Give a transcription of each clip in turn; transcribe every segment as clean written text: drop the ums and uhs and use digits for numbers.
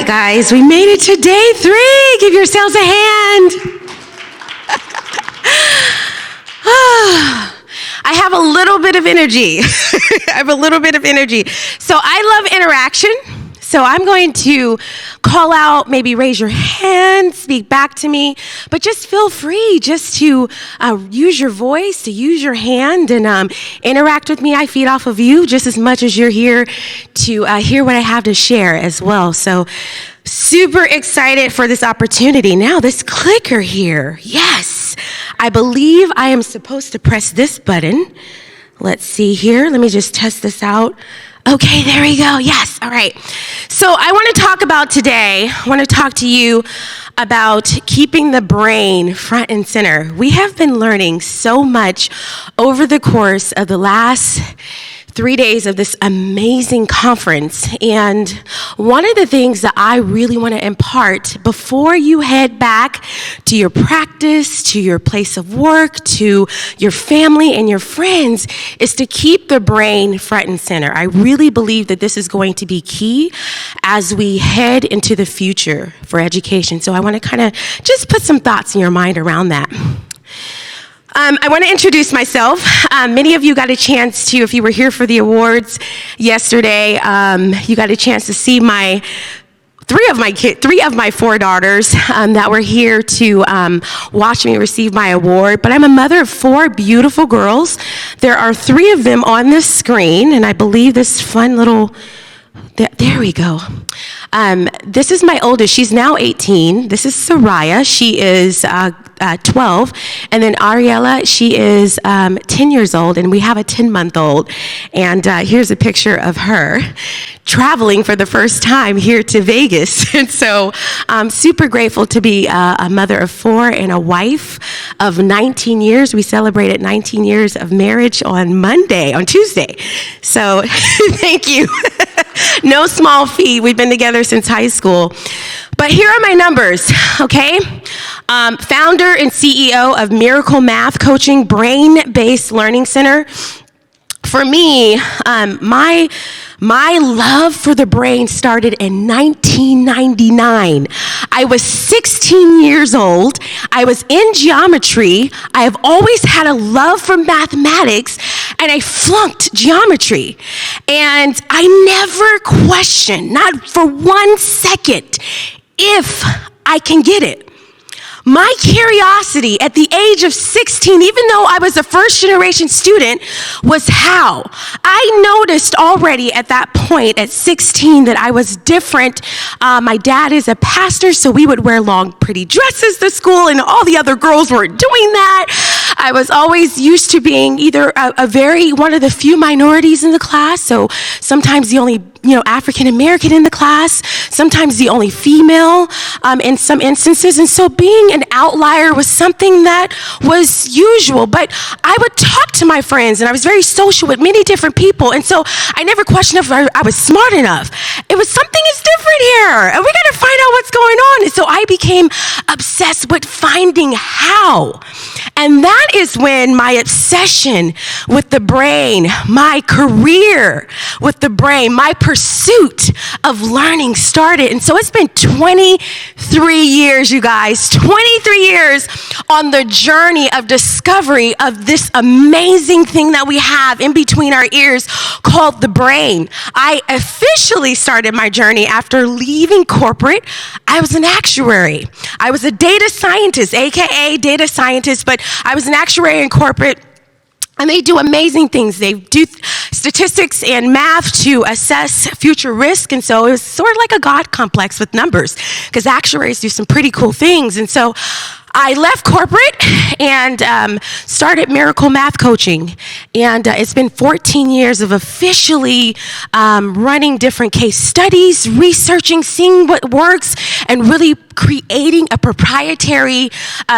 Guys, we made it to day 3. Give yourselves a hand. I have a little bit of energy. So I love interaction. So I'm going to call out, maybe raise your hand, speak back to me, but just feel free just to use your voice, to use your hand, and interact with me. I feed off of you just as much as you're here to hear what I have to share as well. So super excited for this opportunity. Now, this clicker here, yes, I believe I am supposed to press this button. Let's see here. Let me just test this out. Okay, there we go. Yes, all right. So I want to talk to you about keeping the brain front and center. We have been learning so much over the course of the last 3 days of this amazing conference. And one of the things that I really want to impart before you head back to your practice, to your place of work, to your family and your friends is to keep the brain front and center. I really believe that this is going to be key as we head into the future for education. So I want to kind of just put some thoughts in your mind around that. I want to introduce myself. Many of you got a chance to, if you were here for the awards yesterday, you got a chance to see three of my 4 daughters that were here to watch me receive my award. But I'm a mother of 4 beautiful girls. There are 3 of them on this screen, and I believe this fun little, there we go. This is my oldest. She's now 18. This is Soraya. She is 12. And then Ariella, she is 10 years old, and we have a 10-month-old. And here's a picture of her traveling for the first time here to Vegas. And so I'm super grateful to be a mother of 4 and a wife of 19 years. We celebrated 19 years of marriage on Tuesday. So thank you. No small feat. We've been together since high school. But here are my numbers, okay? Founder and CEO of Miracle Math Coaching Brain-Based Learning Center. For me, my love for the brain started in 1999. I was 16 years old. I was in geometry. I have always had a love for mathematics, and I flunked geometry. And I never questioned, not for 1 second, if I can get it. My curiosity at the age of 16, even though I was a first-generation student, was how. I noticed already at that point, at 16, that I was different. My dad is a pastor, so we would wear long, pretty dresses to school, and all the other girls were doing that. I was always used to being either one of the few minorities in the class, so sometimes the only African-American in the class, sometimes the only female in some instances. And so being an outlier was something that was usual. But I would talk to my friends, and I was very social with many different people. And so I never questioned if I was smart enough. It was something is different here, and we got to find out what's going on. And so I became obsessed with finding how. And that is when my obsession with the brain, my career with the brain, my pursuit of learning started. And so it's been 23 years, you guys, 23 years on the journey of discovery of this amazing thing that we have in between our ears called the brain. I officially started my journey after leaving corporate. I was an actuary. I was a data scientist, AKA data scientist, but I was an actuary in corporate. And they do amazing things. They do statistics and math to assess future risk. And so it was sort of like a God complex with numbers, because actuaries do some pretty cool things. And so I left corporate and started Miracle Math Coaching. And it's been 14 years of officially running different case studies, researching, seeing what works, and really creating a proprietary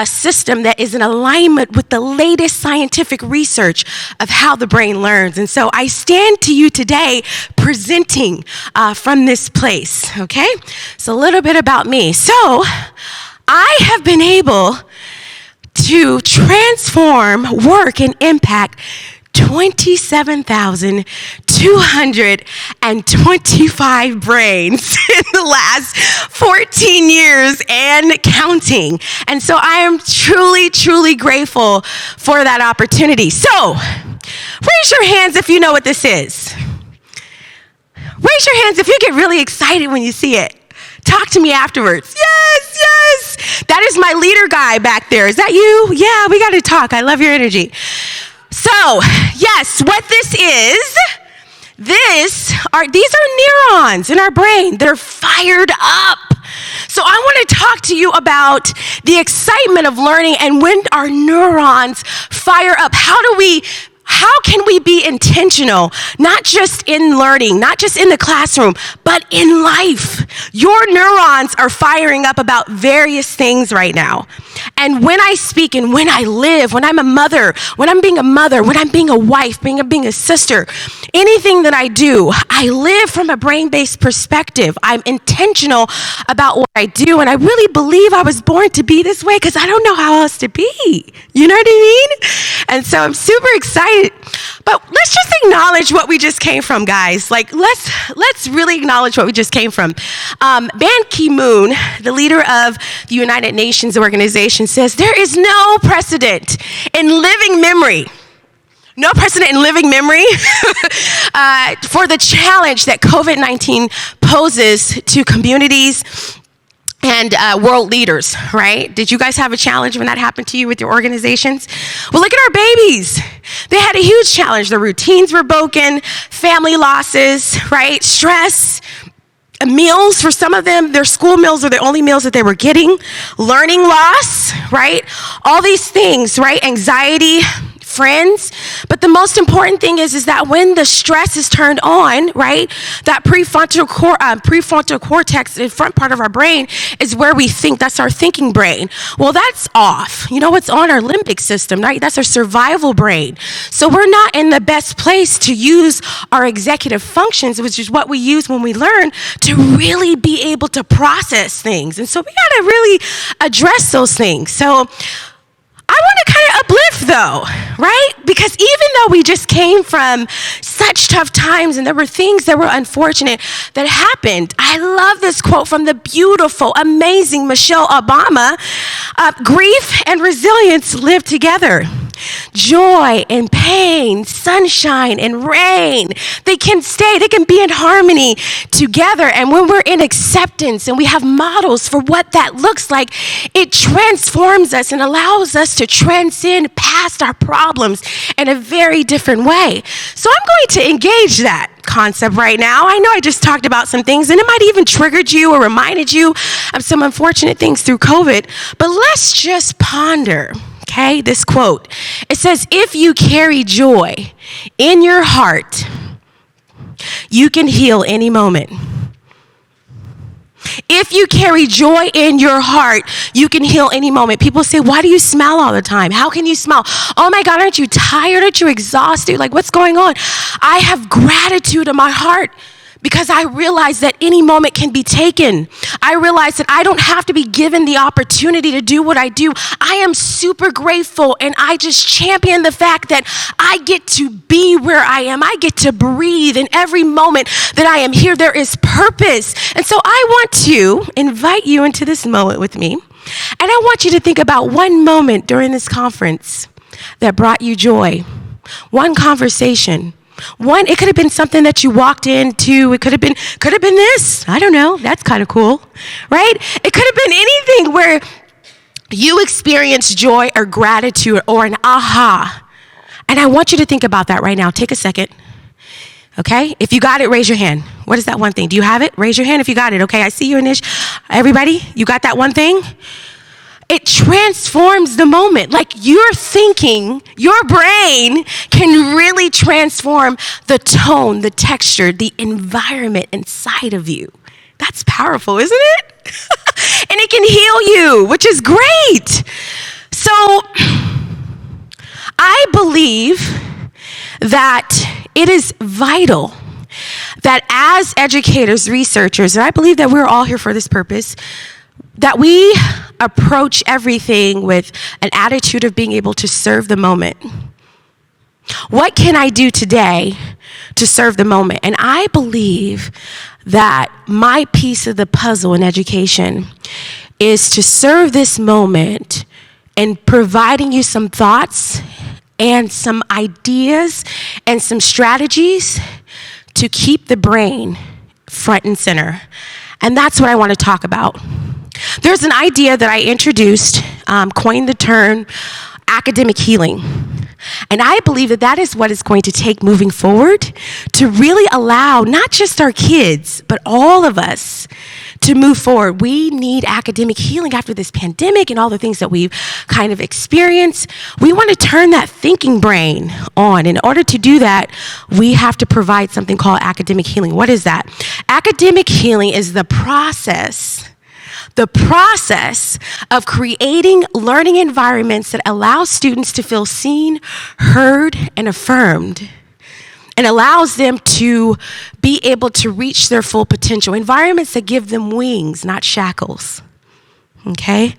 system that is in alignment with the latest scientific research of how the brain learns. And so I stand to you today presenting from this place, okay? So a little bit about me. So I have been able to transform, work, and impact 27,225 brains in the last 14 years and counting. And so I am truly, truly grateful for that opportunity. So raise your hands if you know what this is. Raise your hands if you get really excited when you see it. Talk to me afterwards. Yes, yes. That is my leader guy back there. Is that you? Yeah, we got to talk. I love your energy. So, yes, what this is, these are neurons in our brain. They're fired up. So I want to talk to you about the excitement of learning and when our neurons fire up. How can we be intentional, not just in learning, not just in the classroom, but in life? Your neurons are firing up about various things right now. And when I speak and when I live, when I'm a mother, when I'm being a wife, being a sister, anything that I do, I live from a brain-based perspective. I'm intentional about what I do, and I really believe I was born to be this way because I don't know how else to be. You know what I mean? And so I'm super excited. But let's just acknowledge what we just came from, guys. Like, let's really acknowledge what we just came from. Ban Ki-moon, the leader of the United Nations organization, says there is no precedent in living memory. No precedent in living memory for the challenge that COVID-19 poses to communities and world leaders, right? Did you guys have a challenge when that happened to you with your organizations? Well, look at our babies. They had a huge challenge. Their routines were broken, family losses, right? Stress, meals for some of them, their school meals are the only meals that they were getting, learning loss, right? All these things, right? Anxiety, friends. But the most important thing is that when the stress is turned on, right, that prefrontal cortex, the front part of our brain, is where we think. That's our thinking brain. Well, that's off. You know what's on? Our limbic system, right? That's our survival brain. So we're not in the best place to use our executive functions, which is what we use when we learn, to really be able to process things. And so we got to really address those things. So I want to kind of uplift though, right? Because even though we just came from such tough times and there were things that were unfortunate that happened, I love this quote from the beautiful, amazing Michelle Obama. Grief and resilience live together. Joy and pain, sunshine and rain, they can be in harmony together. And when we're in acceptance and we have models for what that looks like, it transforms us and allows us to transcend past our problems in a very different way. So I'm going to engage that concept right now. I know I just talked about some things and it might even triggered you or reminded you of some unfortunate things through COVID, but let's just ponder. Okay, this quote. It says, if you carry joy in your heart, you can heal any moment. If you carry joy in your heart, you can heal any moment. People say, why do you smile all the time? How can you smile? Oh my God, aren't you tired? Aren't you exhausted? Like, what's going on? I have gratitude in my heart because I realize that any moment can be taken. I realize that I don't have to be given the opportunity to do what I do. I am super grateful, and I just champion the fact that I get to be where I am. I get to breathe in every moment that I am here. There is purpose. And so I want to invite you into this moment with me, and I want you to think about one moment during this conference that brought you joy. One conversation. It could have been something that you walked into. It could have been this. I don't know. That's kind of cool, right? It could have been anything where you experienced joy or gratitude or an aha. And I want you to think about that right now. Take a second. Okay? If you got it, raise your hand. What is that one thing? Do you have it? Raise your hand if you got it. Okay, I see you, Anish. Everybody, you got that one thing? It transforms the moment. Like you're thinking, your brain can really transform the tone, the texture, the environment inside of you. That's powerful, isn't it? And it can heal you, which is great. So I believe that it is vital that as educators, researchers, and I believe that we're all here for this purpose, that we approach everything with an attitude of being able to serve the moment. What can I do today to serve the moment? And I believe that my piece of the puzzle in education is to serve this moment in providing you some thoughts and some ideas and some strategies to keep the brain front and center. And that's what I want to talk about. There's an idea that I introduced, coined the term academic healing. And I believe that that is what it's going to take moving forward to really allow not just our kids, but all of us to move forward. We need academic healing after this pandemic and all the things that we've kind of experienced. We want to turn that thinking brain on. In order to do that, we have to provide something called academic healing. What is that? Academic healing is the process of creating learning environments that allow students to feel seen, heard, and affirmed, and allows them to be able to reach their full potential. Environments that give them wings, not shackles. Okay?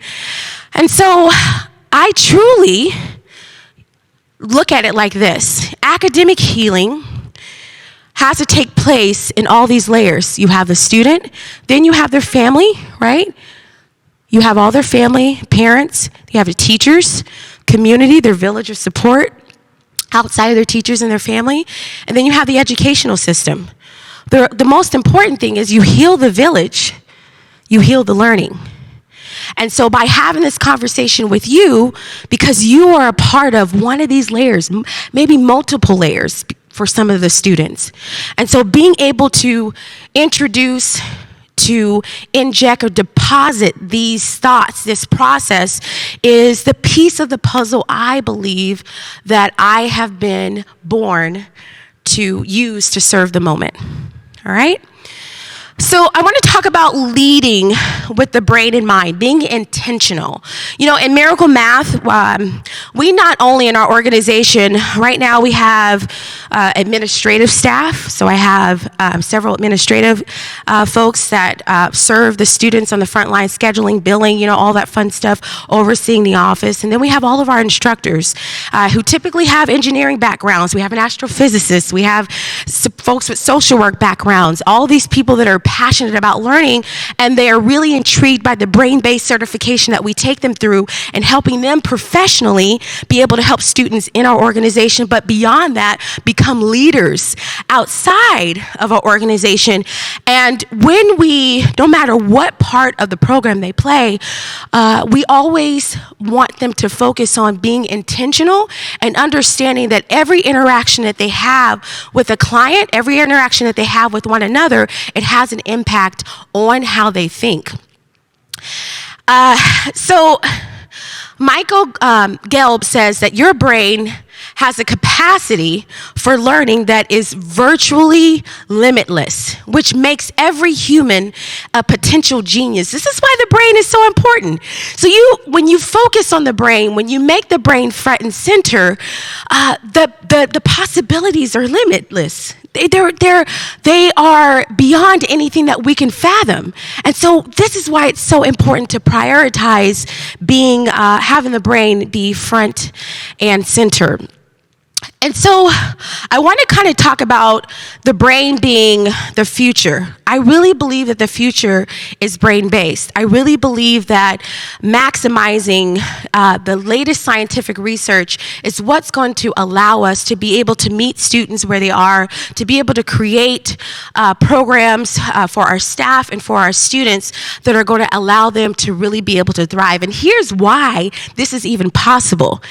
And so I truly look at it like this. Academic healing has to take place in all these layers. You have the student, then you have their family, right? You have all their family, parents, you have the teachers, community, their village of support, outside of their teachers and their family, and then you have the educational system. The most important thing is you heal the village, you heal the learning. And so by having this conversation with you, because you are a part of one of these layers, maybe multiple layers for some of the students. And so being able to introduce, to inject or deposit these thoughts, this process, is the piece of the puzzle I believe that I have been born to use to serve the moment. All right? So I want to talk about leading with the brain in mind, being intentional. You know, in Miracle Math, we not only in our organization, right now we have administrative staff. So I have several administrative folks that serve the students on the front line, scheduling, billing, you know, all that fun stuff, overseeing the office. And then we have all of our instructors who typically have engineering backgrounds. We have an astrophysicist. We have folks with social work backgrounds. All these people that are passionate about learning, and they are really intrigued by the brain-based certification that we take them through and helping them professionally be able to help students in our organization, but beyond that, become leaders outside of our organization. And when we, no matter what part of the program they play, we always want them to focus on being intentional and understanding that every interaction that they have with a client, every interaction that they have with one another, it has an impact on how they think. So Michael Gelb says that your brain has a capacity for learning that is virtually limitless, which makes every human a potential genius. This is why the brain is so important. So when you focus on the brain, when you make the brain front and center, the possibilities are limitless. They are beyond anything that we can fathom. And so this is why it's so important to prioritize having the brain be front and center. And so I want to kind of talk about the brain being the future. I really believe that the future is brain-based. I really believe that maximizing the latest scientific research is what's going to allow us to be able to meet students where they are, to be able to create programs for our staff and for our students that are going to allow them to really be able to thrive. And here's why this is even possible.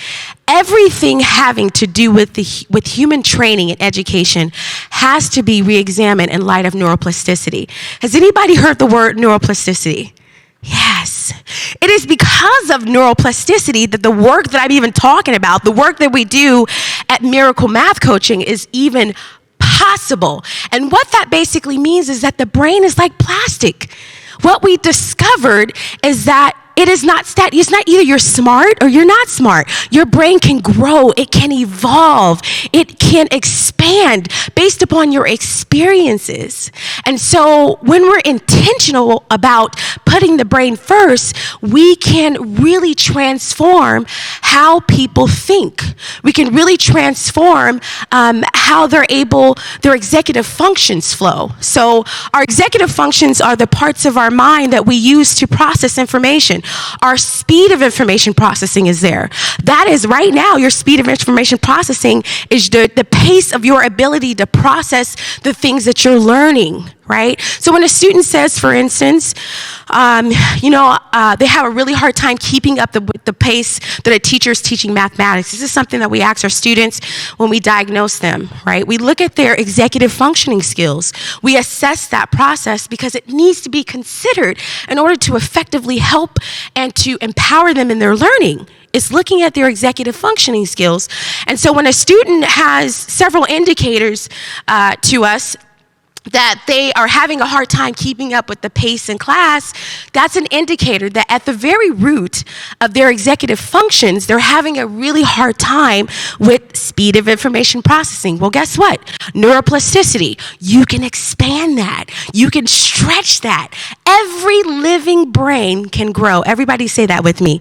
Everything having to do with human training and education has to be re-examined in light of neuroplasticity. Has anybody heard the word neuroplasticity? Yes. It is because of neuroplasticity that the work that I'm even talking about, the work that we do at Miracle Math Coaching, is even possible. And what that basically means is that the brain is like plastic. What we discovered is that it is not it's not either you're smart or you're not smart. Your brain can grow, it can evolve, it can expand based upon your experiences. And so when we're intentional about putting the brain first, we can really transform how people think. We can really transform how their executive functions flow. So our executive functions are the parts of our mind that we use to process information. Our speed of information processing is there. That is right now, your speed of information processing is the pace of your ability to process the things that you're learning, right? So when a student says, for instance, they have a really hard time keeping up with the pace that a teacher is teaching mathematics. This is something that we ask our students when we diagnose them, right? We look at their executive functioning skills. We assess that process because it needs to be considered in order to effectively help and to empower them in their learning. It's looking at their executive functioning skills. And so when a student has several indicators to us that they are having a hard time keeping up with the pace in class, that's an indicator that at the very root of their executive functions, they're having a really hard time with speed of information processing. Well, guess what? Neuroplasticity, you can expand that. You can stretch that. Every living brain can grow. Everybody say that with me.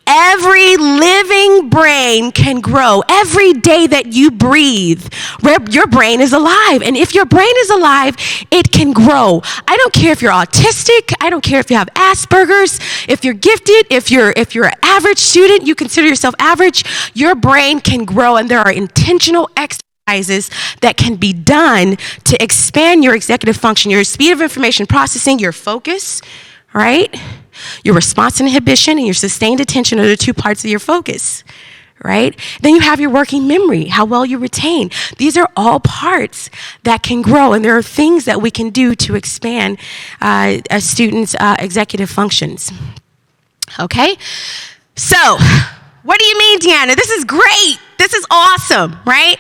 Every living brain can grow. Every day that you breathe, your brain is alive. And if your brain is alive, it can grow. I don't care if you're autistic. I don't care if you have Asperger's. If you're gifted, if you're an average student, you consider yourself average, your brain can grow. And there are intentional exercises that can be done to expand your executive function, your speed of information processing, your focus, right? Your response inhibition and your sustained attention are the two parts of your focus, right? Then you have your working memory, how well you retain. These are all parts that can grow, and there are things that we can do to expand a student's executive functions. Okay? So, what do you mean, Deanna? This is great. This is awesome, right?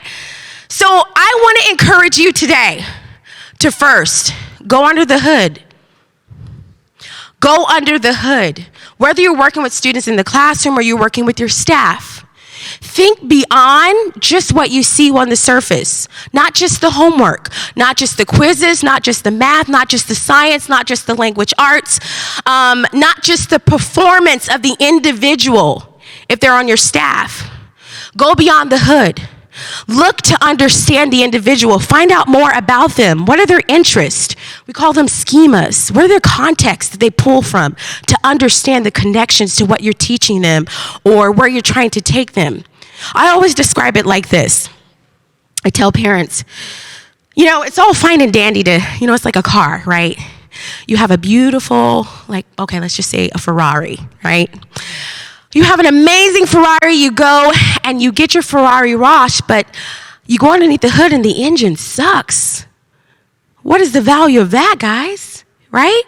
So, I want to encourage you today to first go under the hood. Go under the hood. Whether you're working with students in the classroom or you're working with your staff, think beyond just what you see on the surface. Not just the homework, not just the quizzes, not just the math, not just the science, not just the language arts, not just the performance of the individual if they're on your staff. Go beyond the hood. Look to understand the individual. Find out more about them. What are their interests? We call them schemas. What are their contexts that they pull from to understand the connections to what you're teaching them or where you're trying to take them? I always describe it like this. I tell parents, it's all fine and dandy to, it's like a car, right? You have a beautiful, let's just say a Ferrari, right? You have an amazing Ferrari, you go and you get your Ferrari wash, but you go underneath the hood and the engine sucks. What is the value of that, guys? Right?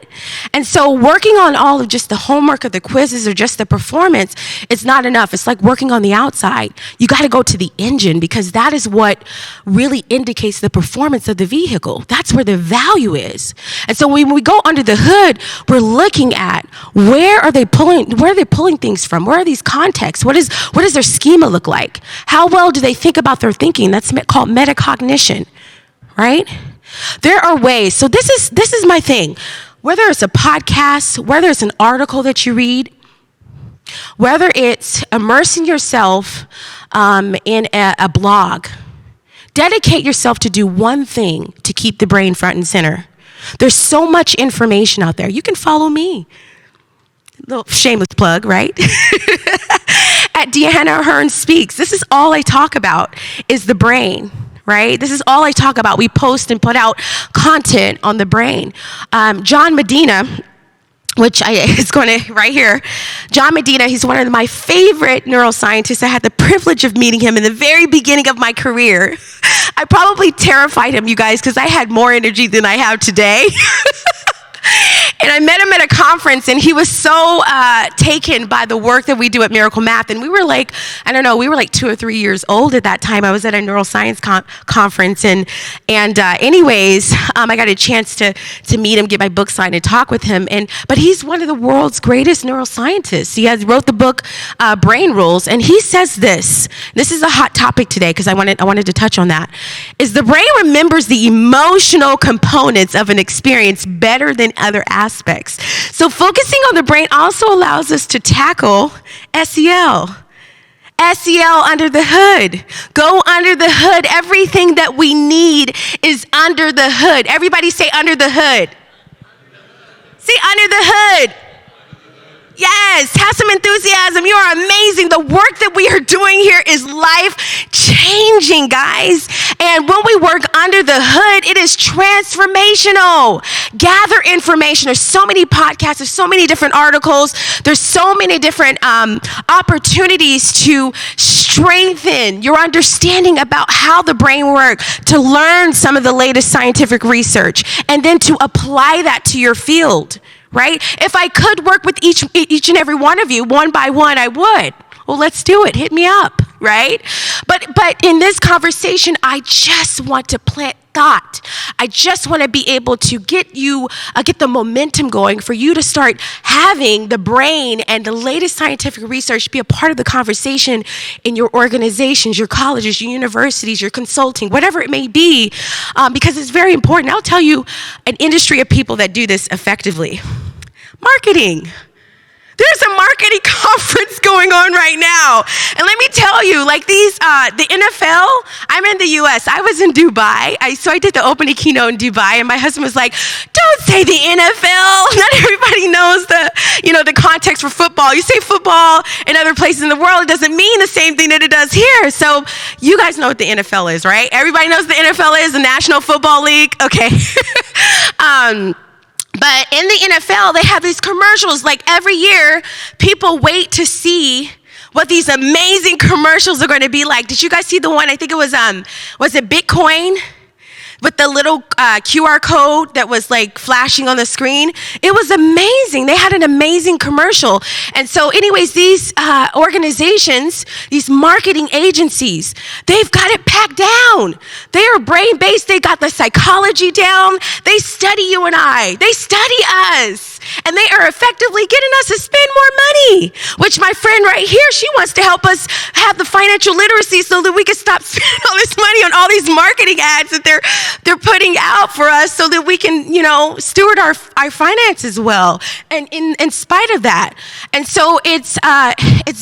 And so working on all of just the homework or the quizzes or just the performance, it's not enough. It's like working on the outside. You got to go to the engine because that is what really indicates the performance of the vehicle. That's where the value is. And so when we go under the hood, we're looking at where are they pulling things from? Where are these contexts? What does their schema look like? How well do they think about their thinking? That's called metacognition, right? There are ways. So this is my thing. Whether it's a podcast, whether it's an article that you read, whether it's immersing yourself in a blog, dedicate yourself to do one thing to keep the brain front and center. There's so much information out there. You can follow me. Little shameless plug, right? At Deanna Hurn Speaks. This is all I talk about is the brain. Right? This is all I talk about. We post and put out content on the brain. John Medina, right here. John Medina, he's one of my favorite neuroscientists. I had the privilege of meeting him in the very beginning of my career. I probably terrified him, you guys, because I had more energy than I have today. And I met him at a conference, and he was so taken by the work that we do at Miracle Math. And we were like, I don't know, we were like 2 or 3 years old at that time. I was at a neuroscience conference, and anyways, I got a chance to meet him, get my book signed, and talk with him. But he's one of the world's greatest neuroscientists. He wrote the book Brain Rules, and he says this. This is a hot topic today because I wanted to touch on that. Is the brain remembers the emotional components of an experience better than other aspects. So focusing on the brain also allows us to tackle SEL. SEL under the hood. Go under the hood. Everything that we need is under the hood. Everybody say under the hood. Say under the hood. Yes, have some enthusiasm. You are amazing. The work that we are doing here is life-changing, guys. And when we work under the hood, it is transformational. Gather information. There's so many podcasts. There's so many different articles. There's so many different opportunities to strengthen your understanding about how the brain works, to learn some of the latest scientific research, and then to apply that to your field. Right? If I could work with each and every one of you one by one, I would. Well, let's do it. Hit me up, right? But in this conversation, I just want to plant thought. I just want to be able to get the momentum going for you to start having the brain and the latest scientific research be a part of the conversation in your organizations, your colleges, your universities, your consulting, whatever it may be, because it's very important. I'll tell you an industry of people that do this effectively. Marketing. There's a marketing conference going on right now. And let me tell you, like the NFL, I'm in the US. I was in Dubai. So I did the opening keynote in Dubai, and my husband was like, don't say the NFL. Not everybody knows the context for football. You say football in other places in the world, it doesn't mean the same thing that it does here. So you guys know what the NFL is, right? Everybody knows the NFL is the National Football League. Okay. But in the NFL, they have these commercials. Like every year, people wait to see what these amazing commercials are going to be like. Did you guys see the one? I think it was it Bitcoin? With the little QR code that was like flashing on the screen. It was amazing. They had an amazing commercial. And so anyways, these organizations, these marketing agencies, they've got it packed down. They are brain-based. They got the psychology down. They study you and I. They study us. And they are effectively getting us to spend more money, which my friend right here, she wants to help us have the financial literacy so that we can stop spending all this money on all these marketing ads that they're putting out for us so that we can, steward our finances well. And in spite of that. And so it's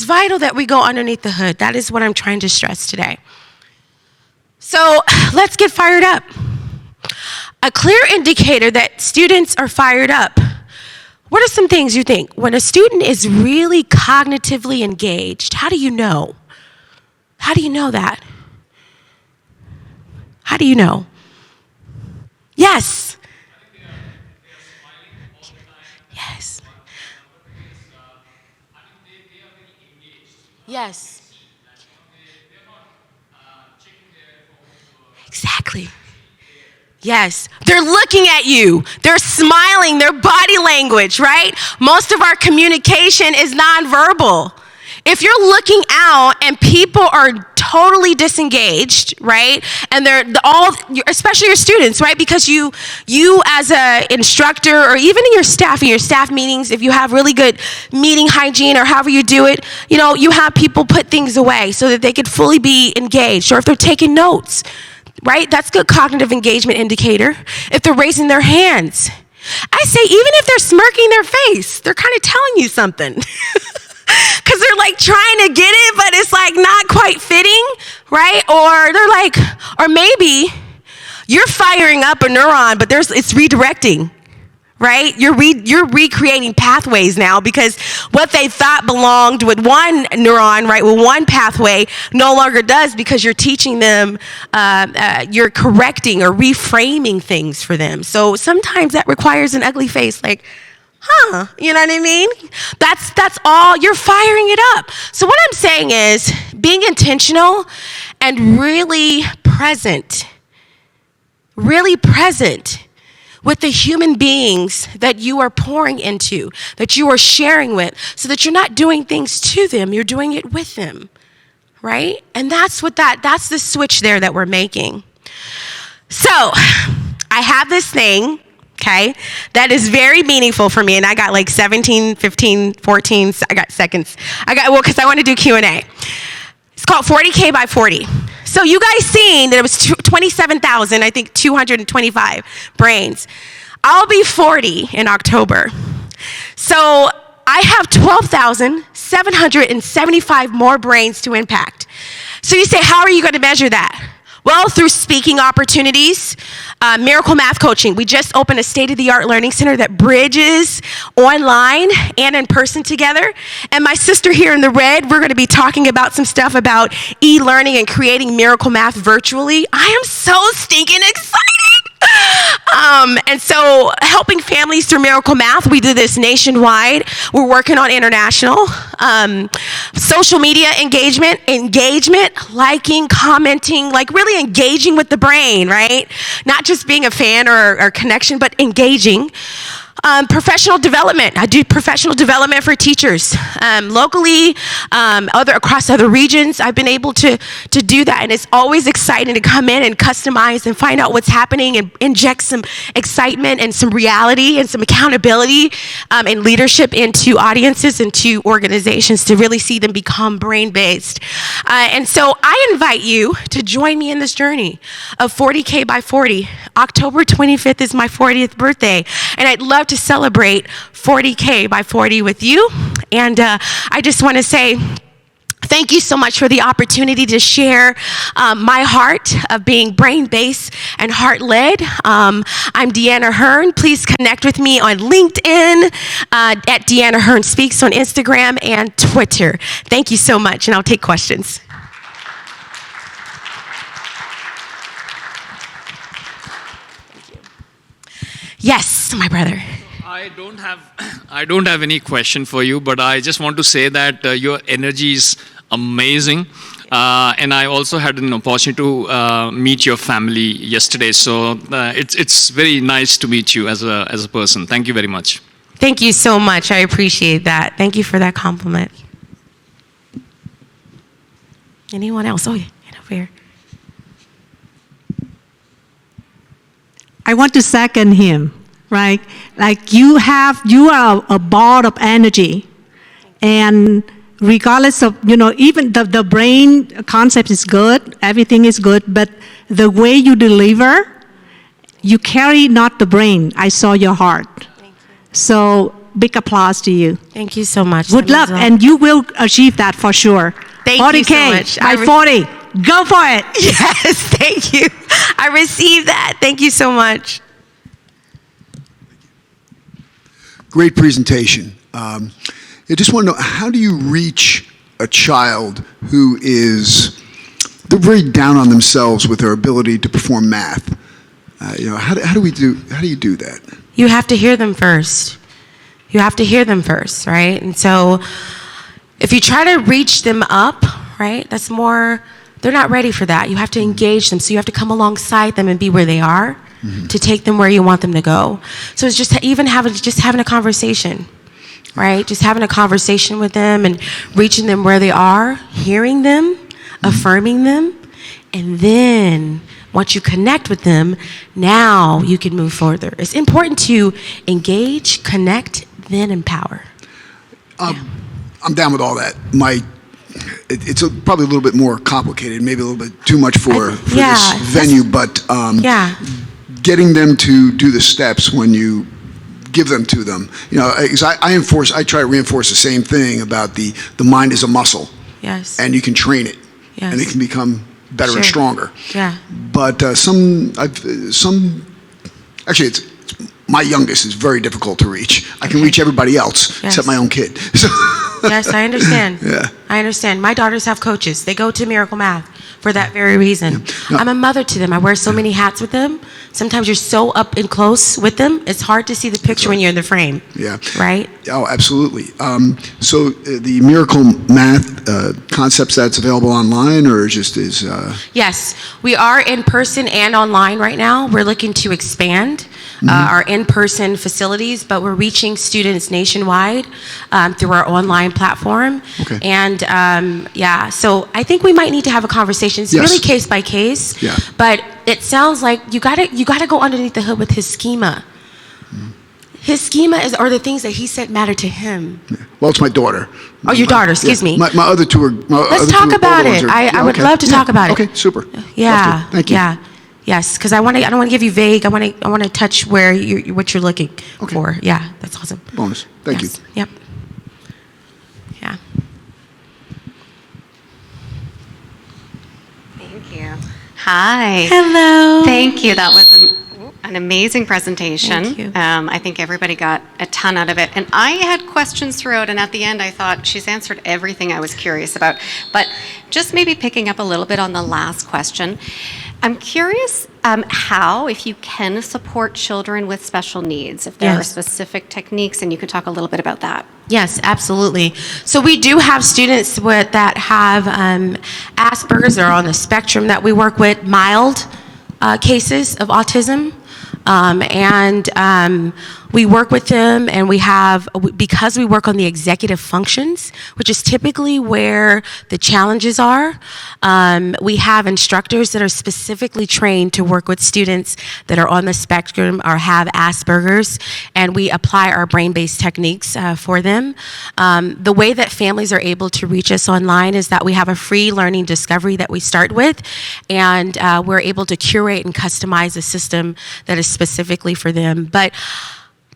vital that we go underneath the hood. That is what I'm trying to stress today. So let's get fired up. A clear indicator that students are fired up. What are some things you think? When a student is really cognitively engaged, how do you know? How do you know that? How do you know? Yes. Yes. Yes. Exactly. Yes, they're looking at you. They're smiling, their body language, right? Most of our communication is nonverbal. If you're looking out and people are totally disengaged, right? And they're all, especially your students, right? Because you as an instructor or even in your staff meetings, if you have really good meeting hygiene or however you do it, you have people put things away so that they could fully be engaged. Or if they're taking notes, right? That's good cognitive engagement indicator. If they're raising their hands. I say, even if they're smirking their face, they're kind of telling you something. Because they're like trying to get it, but it's like not quite fitting, right? Or they're like, or maybe you're firing up a neuron, but it's redirecting. Right? You're recreating pathways now because what they thought belonged with one neuron, right, with one pathway, no longer does because you're teaching them, you're correcting or reframing things for them. So sometimes that requires an ugly face like, you know what I mean? That's all, you're firing it up. So what I'm saying is being intentional and really present with the human beings that you are pouring into, that you are sharing with, so that you're not doing things to them, you're doing it with them, right? And that's the switch there that we're making. So, I have this thing, okay, that is very meaningful for me, and I got like 17, 15, 14, I got seconds. Because I want to do Q&A. It's called 40K by 40. So you guys seen that it was 27,000, I think 225 brains. I'll be 40 in October. So I have 12,775 more brains to impact. So you say, how are you going to measure that? Well, through speaking opportunities, miracle math coaching. We just opened a state-of-the-art learning center that bridges online and in person together. And my sister here in the red, we're going to be talking about some stuff about e-learning and creating miracle math virtually. I am so stinking excited. And so helping families through miracle math, we do this nationwide. We're working on international. Social media engagement, liking, commenting, like really engaging with the brain, right? Not just being a fan or connection, but engaging. Professional development. I do professional development for teachers locally, across other regions. I've been able to do that, and it's always exciting to come in and customize and find out what's happening and inject some excitement and some reality and some accountability and leadership into audiences and to organizations to really see them become brain-based. And so I invite you to join me in this journey of 40K by 40. October 25th is my 40th birthday, and I'd love to celebrate 40K by 40 with you. And I just want to say thank you so much for the opportunity to share my heart of being brain-based and heart-led. I'm Deanna Hurn. Please connect with me on LinkedIn, at Deanna Hurn Speaks on Instagram and Twitter. Thank you so much, and I'll take questions. Yes, my brother. I don't have any question for you, but I just want to say that your energy is amazing. And I also had an opportunity to meet your family yesterday. So it's very nice to meet you as a person. Thank you very much. Thank you so much. I appreciate that. Thank you for that compliment. Anyone else? Oh, yeah, over here. I want to second him, right? Like you are a ball of energy, and regardless of, even the brain concept is good, everything is good, but the way you deliver, you carry not the brain. I saw your heart. Thank you. So big applause to you. Thank you so much. Good luck, and you will achieve that for sure. Thank 40K you so much. By 40. Go for it. Yes, thank you. I received that. Thank you so much. Great presentation. I just want to know, how do you reach a child who they're very down on themselves with their ability to perform math? How do you do that? You have to hear them first. Right? And so if you try to reach them up, right, they're not ready for that. You have to engage them. So you have to come alongside them and be where they are to take them where you want them to go. So it's just having a conversation, right? Just having a conversation with them and reaching them where they are, hearing them, affirming them, and then once you connect with them, now you can move further. It's important to engage, connect, then empower. I'm down with all that. It's probably a little bit more complicated, maybe a little bit too much for this venue, but getting them to do the steps when you give them to them. Because I try to reinforce the same thing about the mind is a muscle. Yes. And you can train it. Yes. And it can become better and stronger. Yeah. But actually, my youngest is very difficult to reach. I can reach everybody else except my own kid. So yes, I understand. Yeah. I understand. My daughters have coaches. They go to Miracle Math for that very reason. No. I'm a mother to them. I wear so many hats with them. sometimes you're so up and close with them, it's hard to see the picture when you're in the frame. Yeah. Right? Oh, absolutely. So the Miracle Math concepts, that's available online, or just is... Yes, we are in person and online right now. We're looking to expand our in-person facilities, but we're reaching students nationwide through our online platform. Okay. And yeah, so I think we might need to have a conversation. It's Yes. really case by case. Yeah. But it sounds like you gotta go underneath the hood with his schema. His schema are the things that he said matter to him. Well, it's my daughter. Oh, your daughter, excuse me. My other two are... Let's talk about it. I would love to talk about it. Okay, super. Yeah. Love to. Thank you. Yeah. Yes, because I don't want to give you vague. I want to touch what you're looking for. Yeah, that's awesome. Bonus. Thank you. Yep. Yeah. Thank you. Hi. Hello. Thank you. That was an amazing presentation. Thank you. I think everybody got a ton out of it. And I had questions throughout, and at the end I thought she's answered everything I was curious about. But just maybe picking up a little bit on the last question, I'm curious how, if you can support children with special needs, if there are Yes. specific techniques, and you could talk a little bit about that. Yes, absolutely. So we do have students that have Asperger's or on the spectrum that we work with, mild cases of autism. We work with them, and because we work on the executive functions, which is typically where the challenges are, we have instructors that are specifically trained to work with students that are on the spectrum or have Asperger's, and we apply our brain-based techniques for them. The way that families are able to reach us online is that we have a free learning discovery that we start with, and we're able to curate and customize a system that is specifically for them. But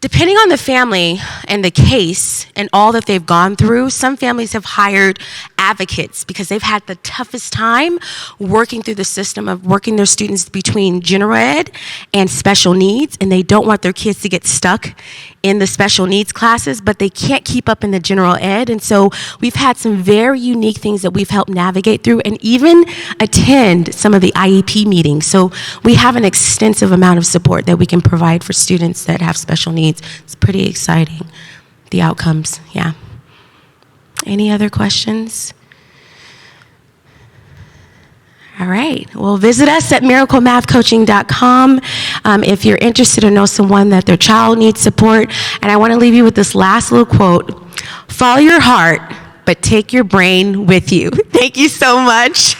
depending on the family and the case and all that they've gone through, some families have hired advocates because they've had the toughest time working through the system of working their students between general ed and special needs, and they don't want their kids to get stuck in the special needs classes, but they can't keep up in the general ed. And so we've had some very unique things that we've helped navigate through and even attend some of the IEP meetings. So we have an extensive amount of support that we can provide for students that have special needs. It's pretty exciting, the outcomes, yeah. Any other questions? All right. Well, visit us at miraclemathcoaching.com if you're interested or know someone that their child needs support. And I want to leave you with this last little quote. Follow your heart, but take your brain with you. Thank you so much.